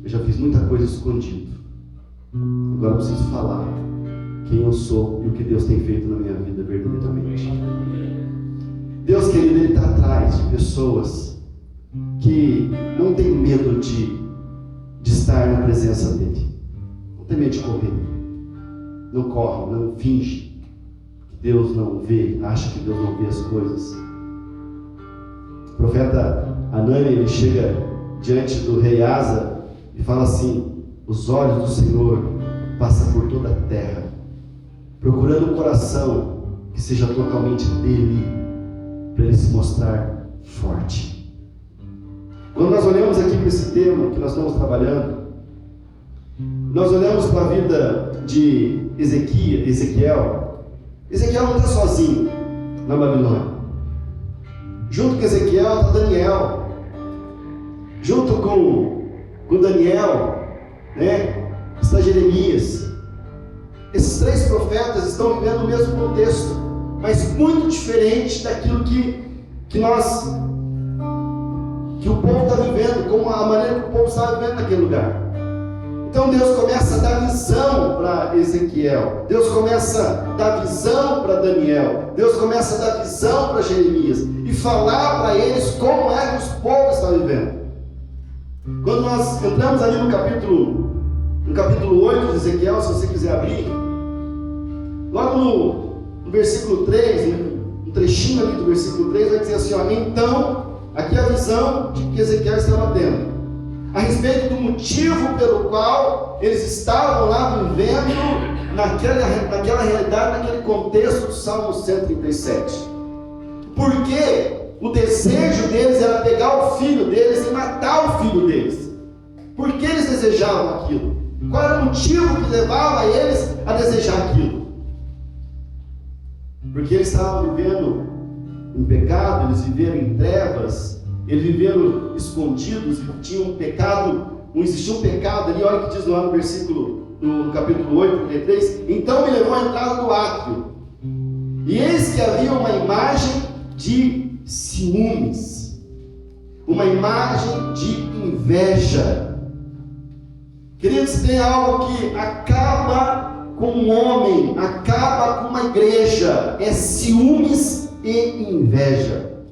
eu já fiz muita coisa escondido. Agora eu preciso falar quem eu sou e o que Deus tem feito na minha vida verdadeiramente. Deus, querido, Ele está atrás de pessoas que não tem medo de estar na presença dEle. Não tem medo de correr. Não corre, não finge que Deus não vê, acha que Deus não vê as coisas. O profeta Anani, ele chega diante do rei Asa e fala assim: os olhos do Senhor passam por toda a terra, procurando um coração que seja totalmente dele, para ele se mostrar forte. Quando nós olhamos aqui para esse tema que nós estamos trabalhando, nós olhamos para a vida de Ezequiel. Ezequiel não está sozinho na Babilônia. Junto com Ezequiel está Daniel. Junto com Daniel, né, está Jeremias. Esses três profetas estão vivendo o mesmo contexto, mas muito diferente daquilo que o povo está vivendo, como a maneira que o povo estava vivendo naquele lugar. Então Deus começa a dar visão para Ezequiel, Deus começa a dar visão para Daniel, Deus começa a dar visão para Jeremias e falar para eles como é que os povos estão vivendo. Quando nós entramos ali no capítulo 8 de Ezequiel, se você quiser abrir, logo no versículo 3, um trechinho ali do versículo 3, vai dizer assim, ó: então, aqui é a visão de que Ezequiel estava tendo, a respeito do motivo pelo qual eles estavam lá vivendo naquela realidade, naquele contexto do Salmo 137. Porque o desejo deles era pegar o filho deles e matar o filho deles. Por que eles desejavam aquilo? Qual era o motivo que levava eles a desejar aquilo? Porque eles estavam vivendo em pecado, eles viveram em trevas, eles viveram escondidos, tinha um pecado, existia um pecado ali. Olha o que diz lá no capítulo 8, 33. Então me levou à entrada do átrio, e eis que havia uma imagem de ciúmes, uma imagem de inveja. Queridos, tem algo que acaba com um homem, acaba com uma igreja, é ciúmes e inveja.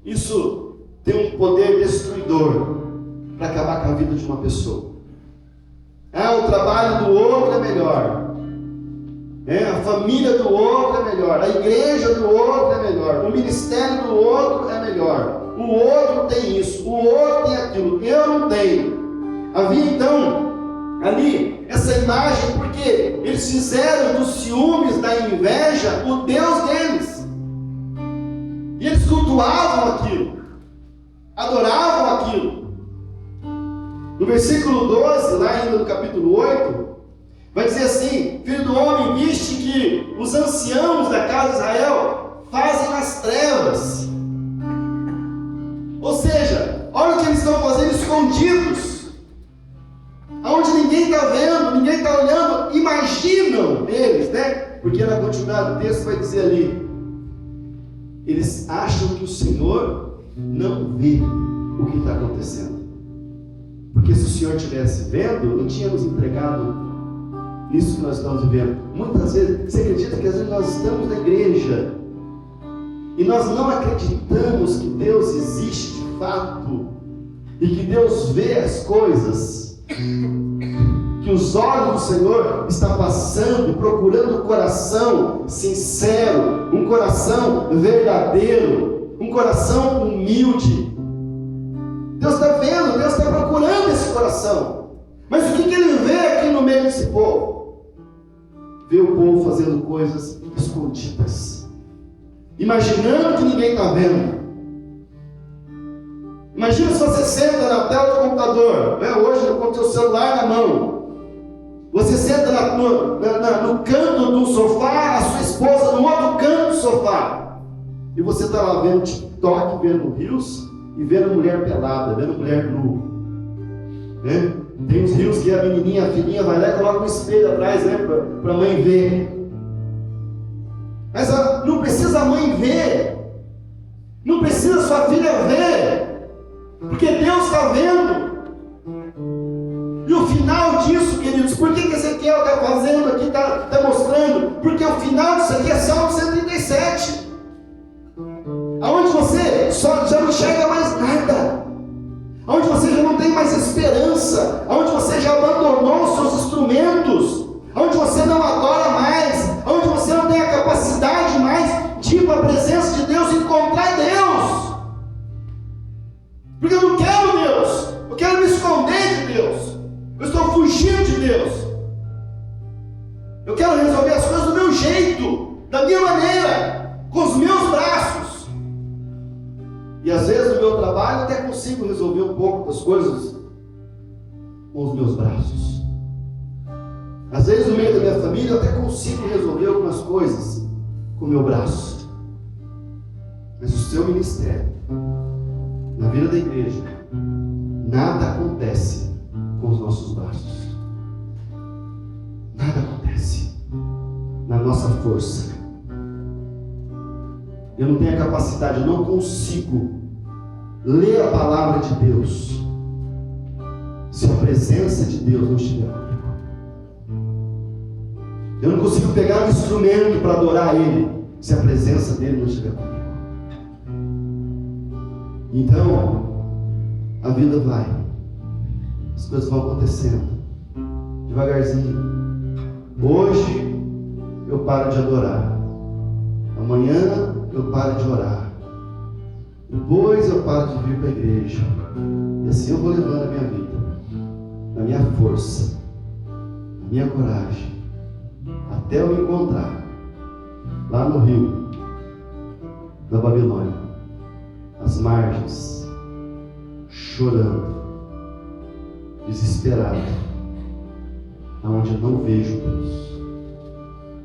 Isso tem um poder destruidor para acabar com a vida de uma pessoa. O trabalho do outro é melhor, a família do outro é melhor, a igreja do outro é melhor, o ministério do outro é melhor, o outro tem isso, o outro tem aquilo, eu não tenho. Havia então ali essa imagem, porque eles fizeram dos ciúmes, da inveja, o Deus deles. E eles cultuavam aquilo, adoravam aquilo. No versículo 12, lá ainda no capítulo 8, vai dizer assim: filho do homem, viste que os anciãos da casa de Israel fazem nas trevas. Ou seja, olha o que eles estão fazendo escondidos, aonde ninguém está vendo, ninguém está olhando. Imaginam eles, né? Porque na continuidade do texto vai dizer ali: eles acham que o Senhor não vê o que está acontecendo. Porque se o Senhor estivesse vendo, não tinha nos entregado nisso que nós estamos vivendo. Muitas vezes, você acredita que às vezes nós estamos na igreja e nós não acreditamos que Deus existe de fato e que Deus vê as coisas, que os olhos do Senhor estão passando, procurando um coração sincero, um coração verdadeiro, um coração humilde. Deus está vendo, Deus está procurando esse coração. Mas o que ele vê aqui no meio desse povo? Vê o povo fazendo coisas escondidas, imaginando que ninguém está vendo. Imagina se você senta na tela do computador, né? Hoje com o seu celular na mão, você senta no canto do sofá, a sua esposa no outro canto do sofá, e você está lá vendo TikTok, vendo Reels, e vendo mulher pelada, vendo mulher nua, né? Tem uns Reels que a menininha, a filhinha vai lá e coloca um espelho atrás, né, para a mãe ver. Mas não precisa a mãe ver, não precisa sua filha ver, porque Deus está vendo. E o final disso, queridos, por que Ezequiel está fazendo aqui, está mostrando? Porque o final disso aqui é Salmo 137. Aonde você já não enxerga mais nada. Aonde você já não tem mais esperança. Aonde você já abandonou os seus instrumentos. Aonde você não adora mais. Aonde você não tem a capacidade mais de ir para a presença de Deus e encontrar Deus. Porque eu não quero Deus. Eu quero me esconder de Deus. Eu estou fugindo de Deus. Eu quero resolver as coisas do meu jeito, da minha maneira, com os meus braços. E às vezes no meu trabalho eu até consigo resolver um pouco das coisas com os meus braços. Às vezes no meio da minha família eu até consigo resolver algumas coisas com o meu braço. Mas o seu ministério, na vida da igreja, nada acontece com os nossos braços. Nada acontece na nossa força. Eu não tenho a capacidade, eu não consigo ler a palavra de Deus se a presença de Deus não estiver comigo. Eu não consigo pegar um instrumento para adorar Ele se a presença dele não estiver comigo. Então a vida vai, as coisas vão acontecendo devagarzinho. Hoje eu paro de adorar, amanhã eu paro de orar, depois eu paro de vir para a igreja, e assim eu vou levando a minha vida, na minha força, na minha coragem, até eu me encontrar lá no rio da Babilônia, às margens, chorando, desesperado, aonde eu não vejo Deus,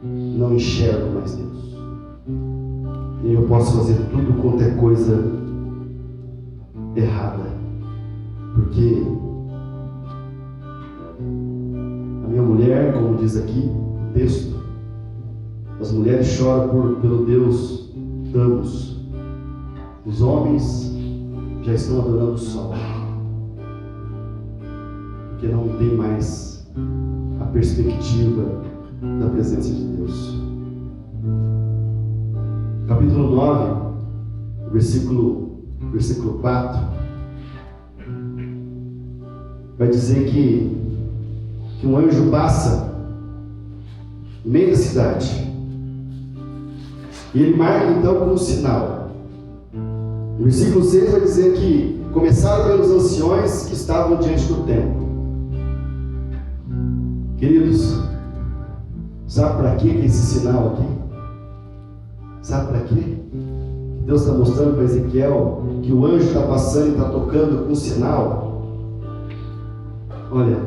não enxergo mais Deus, e aí eu posso fazer tudo quanto é coisa errada, porque a minha mulher, como diz aqui o texto, as mulheres choram pelo Deus Thanos, os homens já estão adorando o sol, porque não tem mais a perspectiva da presença de Deus. Capítulo 9, versículo 4, vai dizer que um anjo passa no meio da cidade, e ele marca então com um sinal. No versículo 6 vai dizer que começaram pelos anciões que estavam diante do templo. Queridos, sabe para que esse sinal aqui? Sabe para quê? Deus está mostrando para Ezequiel que o anjo está passando e está tocando com um sinal. Olha,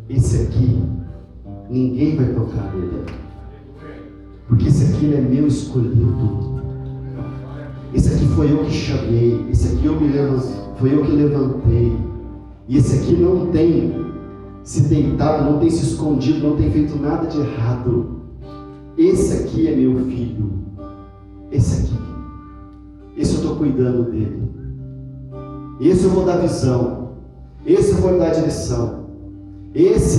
esse aqui ninguém vai tocar nele, porque esse aqui ele é meu escolhido. Esse aqui foi eu que chamei, esse aqui foi eu que levantei, e esse aqui não tem se deitado, não tem se escondido, não tem feito nada de errado. Esse aqui é meu filho, esse eu estou cuidando dele, esse eu vou dar visão, esse eu vou dar direção,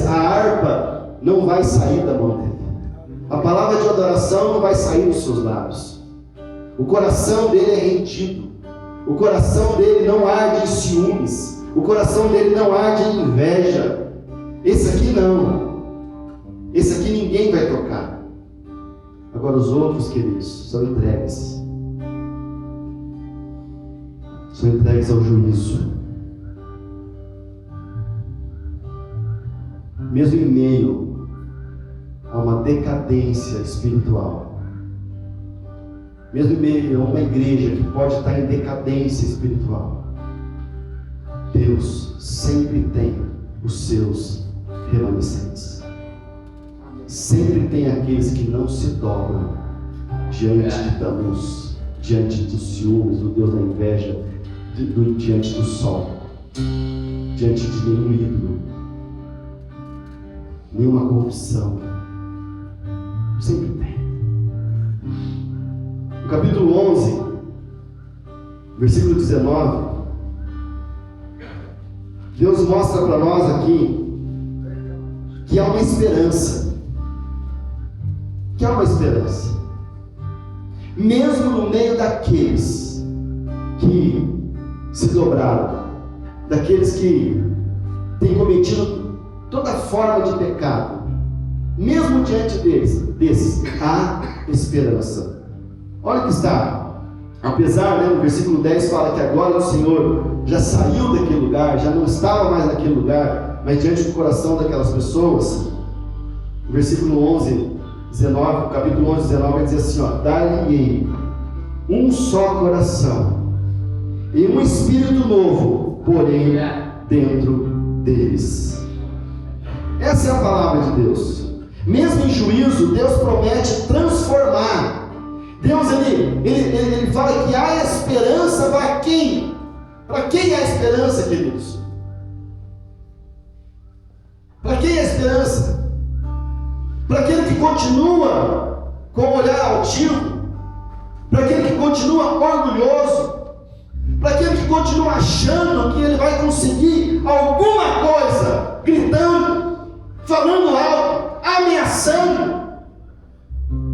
a harpa não vai sair da mão dele, a palavra de adoração não vai sair dos seus lábios. O coração dele é rendido, o coração dele não arde em ciúmes, o coração dele não arde em inveja. Esse aqui não, esse aqui ninguém vai tocar. Agora os outros, queridos, são entregues ao juízo. Mesmo em meio a uma decadência espiritual, mesmo em meio a uma igreja que pode estar em decadência espiritual, Deus sempre tem os seus remanescentes. Sempre tem aqueles que não se dobram diante de Tammuz, diante dos ciúmes, do Deus da inveja, diante do sol, diante de nenhum ídolo, nenhuma corrupção. Sempre tem. No capítulo 11, versículo 19, Deus mostra para nós aqui que há uma esperança. Que há uma esperança. Mesmo no meio daqueles que se dobraram, daqueles que têm cometido toda forma de pecado, mesmo diante desses há esperança. Olha o que está, apesar, no versículo 10 fala que agora o Senhor já saiu daquele lugar, já não estava mais naquele lugar, mas diante do coração daquelas pessoas, no versículo 11, 19, capítulo 11, 19, vai dizer assim, dar-lhe-ei um só coração e um espírito novo, porém dentro deles. Essa é a palavra de Deus. Mesmo em juízo, Deus promete transformar. Deus, ele fala que há esperança para quem? Para quem há esperança, queridos? Para quem há esperança? Para aquele que continua com o olhar altivo, para aquele que continua orgulhoso, para aquele que continua achando que ele vai conseguir alguma coisa, gritando, falando alto, ameaçando.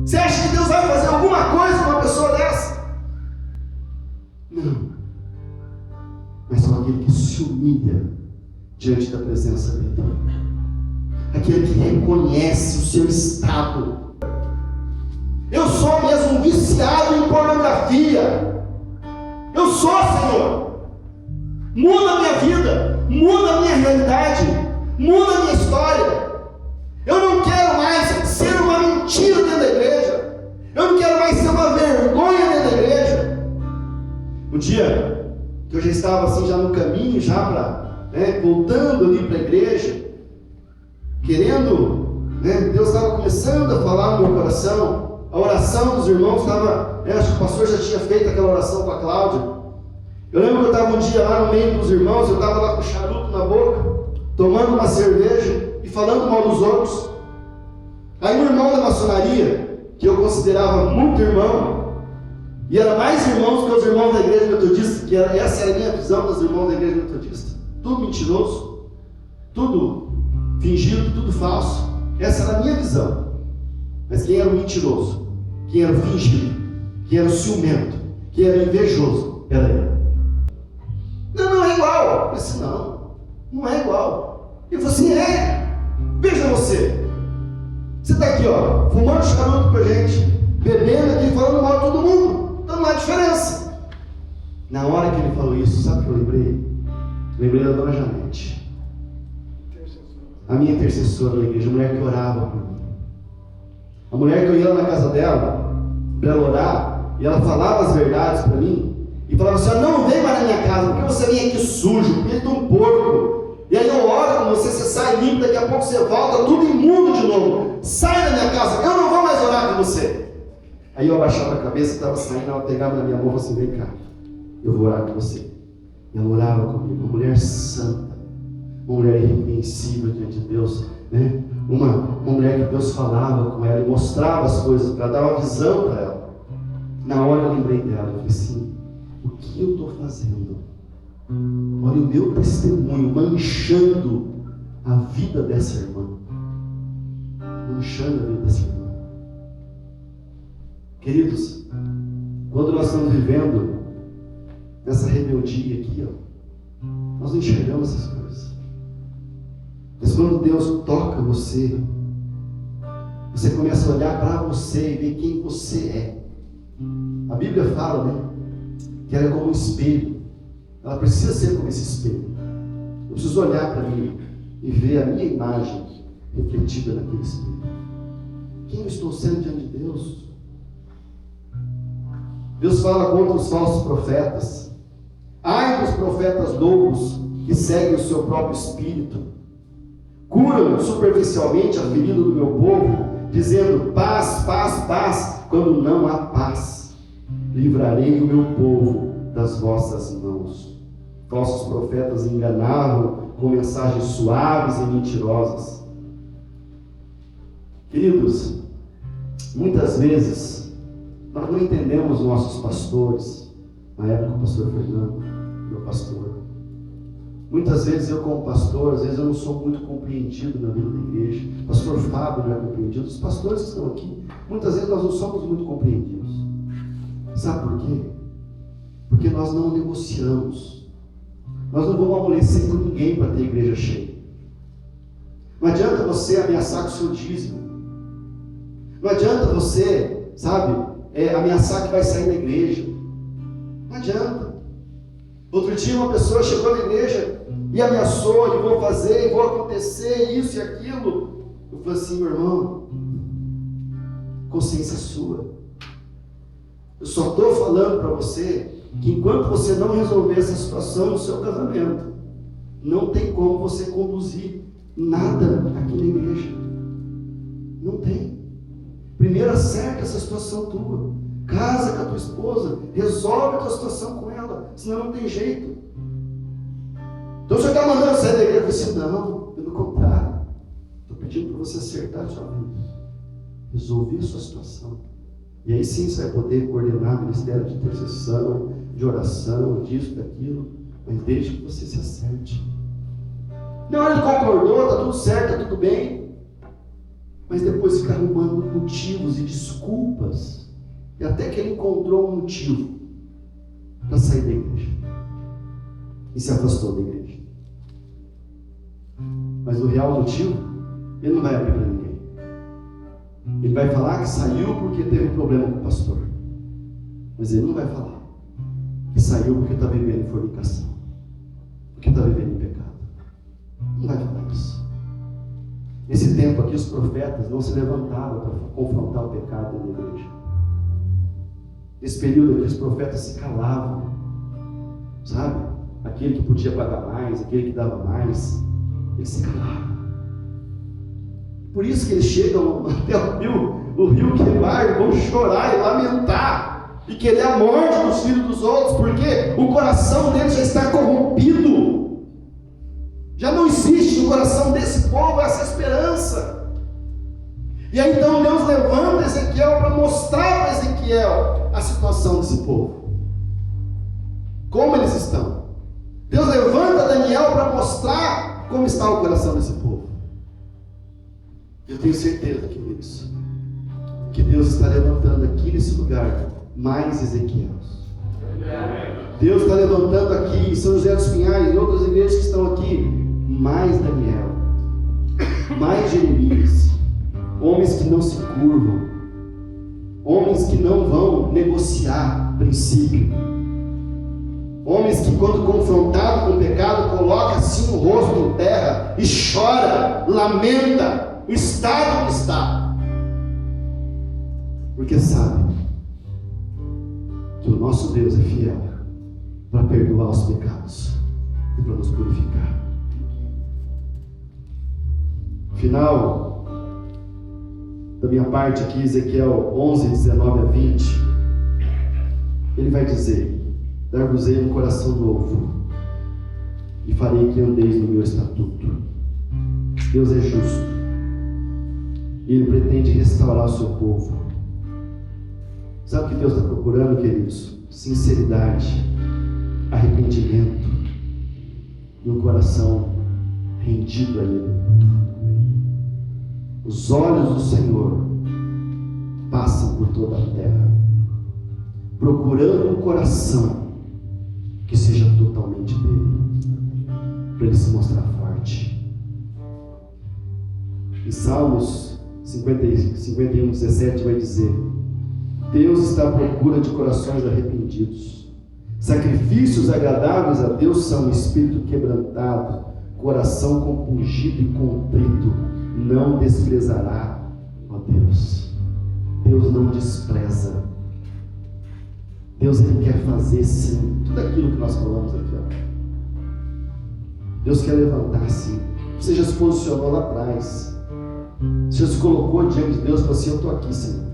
Você acha que Deus vai fazer alguma coisa com uma pessoa dessa? Não. Mas só aquele que se humilha diante da presença dele, aquele que reconhece o seu estado. Eu sou mesmo viciado em pornografia. Eu sou, Senhor. Muda a minha vida, muda a minha realidade, muda a minha história. Eu não quero mais ser uma mentira dentro da igreja. Eu não quero mais ser uma vergonha dentro da igreja. Um dia, que eu já estava assim, já no caminho, já para, voltando ali para a igreja, querendo, Deus estava começando a falar no meu coração. A oração dos irmãos estava, acho que o pastor já tinha feito aquela oração com a Cláudia. Eu lembro que eu estava um dia lá no meio dos irmãos, eu estava lá com o charuto na boca, tomando uma cerveja e falando mal dos outros. Aí um irmão da maçonaria, que eu considerava muito irmão, e era mais irmãos que os irmãos da igreja metodista, que essa era a minha visão dos irmãos da igreja metodista. Tudo mentiroso, tudo fingido, tudo falso. Essa era a minha visão. Mas quem era o mentiroso, quem era o fingido, quem era o ciumento, quem era o invejoso, era ele. Não é igual. Eu disse, não é igual. E você veja você. Você está aqui, fumando charuto com a gente, bebendo aqui, falando mal de todo mundo. Então não há diferença. Na hora que ele falou isso, sabe o que eu lembrei? Lembrei da dona Janete, a minha intercessora na igreja, a mulher que orava por mim. A mulher que eu ia lá na casa dela, para ela orar, e ela falava as verdades para mim, e falava assim, não vem mais na minha casa, porque você vem aqui sujo, filho de um porco. E aí eu oro com você, você sai limpo, daqui a pouco você volta, tudo imundo de novo. Sai da minha casa, eu não vou mais orar com você. Aí eu abaixava a cabeça, estava saindo, ela pegava na minha mão e falava assim, vem cá, eu vou orar com você. E ela orava comigo, uma mulher santa, uma mulher irrepreensível diante de Deus, uma mulher que Deus falava com ela e mostrava as coisas para dar uma visão para ela. Na hora eu lembrei dela, eu falei assim, o que eu estou fazendo? Olha o meu testemunho manchando a vida dessa irmã. Manchando a vida dessa irmã. Queridos, quando nós estamos vivendo nessa rebeldia aqui, nós não enxergamos essas coisas. Mas quando Deus toca você, você começa a olhar para você e ver quem você é. A Bíblia fala, que ela é como um espelho. Ela precisa ser como esse espelho. Eu preciso olhar para mim e ver a minha imagem refletida naquele espelho. Quem eu estou sendo diante de Deus? Deus fala contra os falsos profetas. Ai dos profetas loucos que seguem o seu próprio espírito. Curam superficialmente a ferida do meu povo, dizendo paz, paz, paz, quando não há paz. Livrarei o meu povo das vossas mãos. Falsos profetas enganavam com mensagens suaves e mentirosas. Queridos, muitas vezes nós não entendemos nossos pastores. Na época o pastor Fernando, meu pastor, Muitas vezes eu, como pastor, às vezes eu não sou muito compreendido na vida da igreja. O pastor Fábio não é compreendido. Os pastores que estão aqui, muitas vezes nós não somos muito compreendidos. Sabe por quê? Porque nós não negociamos. Nós não vamos amolecer com ninguém para ter igreja cheia. Não adianta você ameaçar com o seu dízimo. Não adianta você, ameaçar que vai sair da igreja. Não adianta. Outro dia uma pessoa chegou na igreja e ameaçou, e vou fazer, e vou acontecer, isso e aquilo. Eu falei assim, meu irmão, consciência sua. Eu só estou falando para você que enquanto você não resolver essa situação no seu casamento, não tem como você conduzir nada aqui na igreja. Não tem. Primeiro acerta essa situação tua. Casa com a tua esposa, resolve a tua situação com ela, senão não tem jeito. Então você está mandando sair da igreja? Eu disse, não, pelo contrário. Estou pedindo para você acertar a sua vida. Resolver a sua situação. E aí sim você vai poder coordenar o ministério de intercessão, de oração, disso, daquilo, mas desde que você se acerte. Não, ele concordou, está tudo certo, está tudo bem. Mas depois fica arrumando motivos e desculpas. E até que ele encontrou um motivo para sair da igreja. E se afastou da igreja. Mas o real motivo, ele não vai abrir para ninguém. Ele vai falar que saiu porque teve um problema com o pastor. Mas ele não vai falar que saiu porque está vivendo em fornicação. Porque está vivendo em pecado. Não vai falar isso. Nesse tempo aqui os profetas não se levantavam para confrontar o pecado da igreja. Nesse período aqui os profetas se calavam. Sabe? Aquele que podia pagar mais, aquele que dava mais, ele se calava. Por isso que eles chegam até o rio Quebar, vão chorar e lamentar e querer a morte dos filhos dos outros, porque o coração deles já está corrompido. Já não existe no coração desse povo essa esperança. E aí então Deus levanta Ezequiel para mostrar para Ezequiel a situação desse povo. Como eles estão. Deus levanta Daniel para mostrar como está o coração desse povo. Eu tenho certeza, queridos, que Deus está levantando aqui nesse lugar mais Ezequiel. Deus está levantando aqui em São José dos Pinhais e outras igrejas que estão aqui mais Daniel, mais Jeremias, homens que não se curvam, homens que não vão negociar princípio, homens que quando confrontado com o pecado coloca assim o rosto em terra e chora, lamenta o estado que está, porque sabe que o nosso Deus é fiel para perdoar os pecados e para nos purificar. Final da minha parte aqui, Ezequiel 11, 19 a 20, ele vai dizer: dar-vos-ei um coração novo e farei que andeis no meu estatuto. Deus é justo e Ele pretende restaurar o seu povo. Sabe o que Deus está procurando, queridos? Sinceridade, arrependimento e um coração rendido a Ele. Os olhos do Senhor passam por toda a terra, procurando um coração que seja totalmente dele, para Ele se mostrar forte. Em Salmos 51, 17 vai dizer: Deus está à procura de corações arrependidos. Sacrifícios agradáveis a Deus são o espírito quebrantado, coração compungido e contrito, não desprezará, ó Deus. Deus não despreza. Deus, Ele quer fazer sim tudo aquilo que nós falamos aqui, ó. Deus quer levantar sim. Você já se posicionou lá atrás, você já se colocou diante de Deus e falou assim: eu estou aqui, Senhor,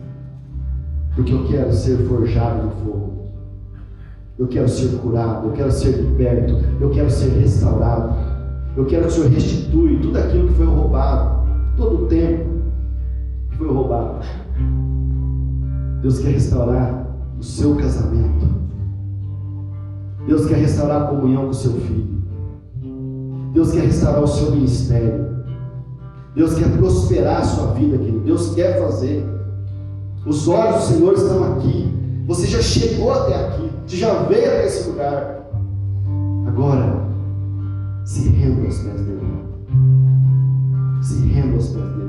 porque eu quero ser forjado no fogo, eu quero ser curado, eu quero ser liberto, eu quero ser restaurado, eu quero que o Senhor restitui tudo aquilo que foi roubado, todo o tempo que foi roubado. Deus quer restaurar o seu casamento, Deus quer restaurar a comunhão com o seu filho, Deus quer restaurar o seu ministério. Deus quer prosperar a sua vida, querido. Deus quer fazer. Os olhos do Senhor estão aqui. Você já chegou até aqui. Você já veio até esse lugar. Agora, se renda aos pés dele. Se renda aos pés dele.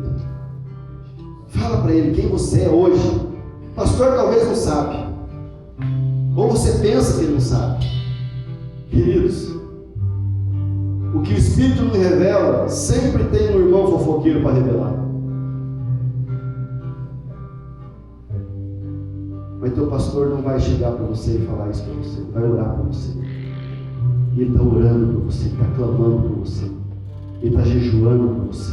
Fala para ele quem você é hoje. Pastor talvez não sabe. Ou você pensa que ele não sabe. Queridos, o que o Espírito nos revela, sempre tem um irmão fofoqueiro para revelar. Mas teu pastor não vai chegar para você e falar isso para você. Ele vai orar por você. Ele está orando por você, ele está clamando por você, ele está jejuando por você.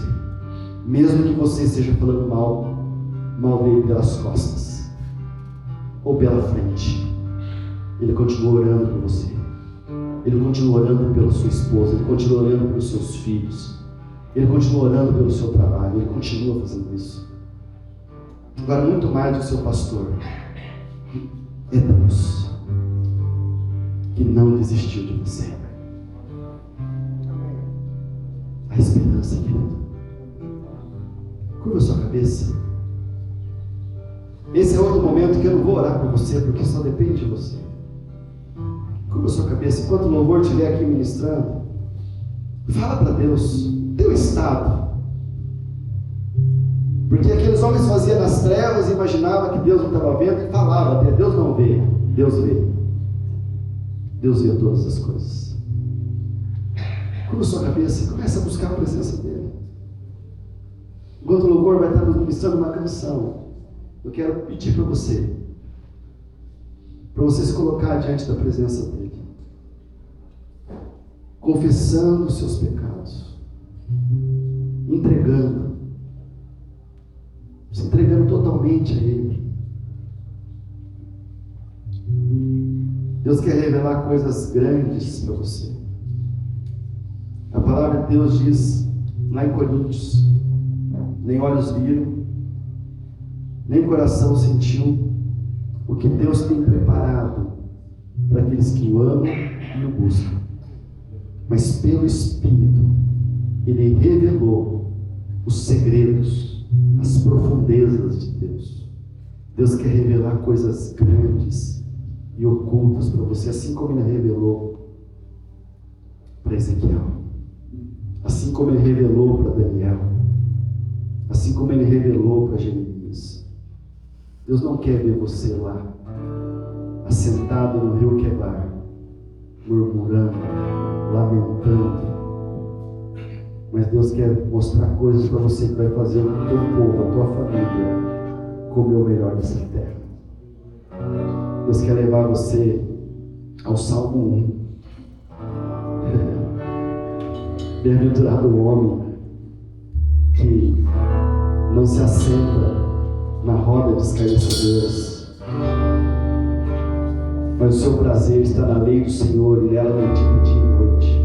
Mesmo que você esteja falando mal dele pelas costas ou pela frente, ele continua orando por você. Ele continua orando pela sua esposa, ele continua orando pelos seus filhos, ele continua orando pelo seu trabalho, ele continua fazendo isso. Agora, muito mais do que seu pastor, é Deus que não desistiu de você. A esperança, querido. Curva a sua cabeça. Esse é outro momento que eu não vou orar por você, porque só depende de você. Curva a sua cabeça. Enquanto o louvor estiver aqui ministrando, fala para Deus teu estado. Porque aqueles homens faziam nas trevas e imaginavam que Deus não estava vendo e falava até. Deus não vê, Deus vê. Deus vê todas as coisas. Curva a sua cabeça e começa a buscar a presença dele. Enquanto o louvor vai estar nos ministrando uma canção, eu quero pedir para você se colocar diante da presença dele, confessando os seus pecados, se entregando totalmente a ele. Deus quer revelar coisas grandes para você. A palavra de Deus diz lá em Coríntios: nem olhos viram, nem coração sentiu o que Deus tem preparado para aqueles que o amam e o buscam. Mas pelo Espírito Ele revelou os segredos, as profundezas de Deus. Deus quer revelar coisas grandes e ocultas para você, assim como Ele revelou para Ezequiel, assim como Ele revelou para Daniel, assim como Ele revelou para Jeremias. Deus não quer ver você lá, assentado no rio Quebar, murmurando, lamentando. Mas Deus quer mostrar coisas para você que vai fazer o teu povo, a tua família, comer o melhor dessa terra. Deus quer levar você ao Salmo 1. Bem-aventurado o homem que não se assenta na roda de escarnecedores, mas o seu prazer está na lei do Senhor, e nela medita dia e noite.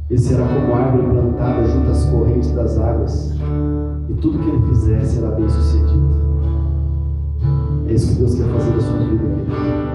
Ele será como árvore plantada junto às correntes das águas, e tudo que ele fizer será bem sucedido. É isso que Deus quer fazer da sua vida, querido.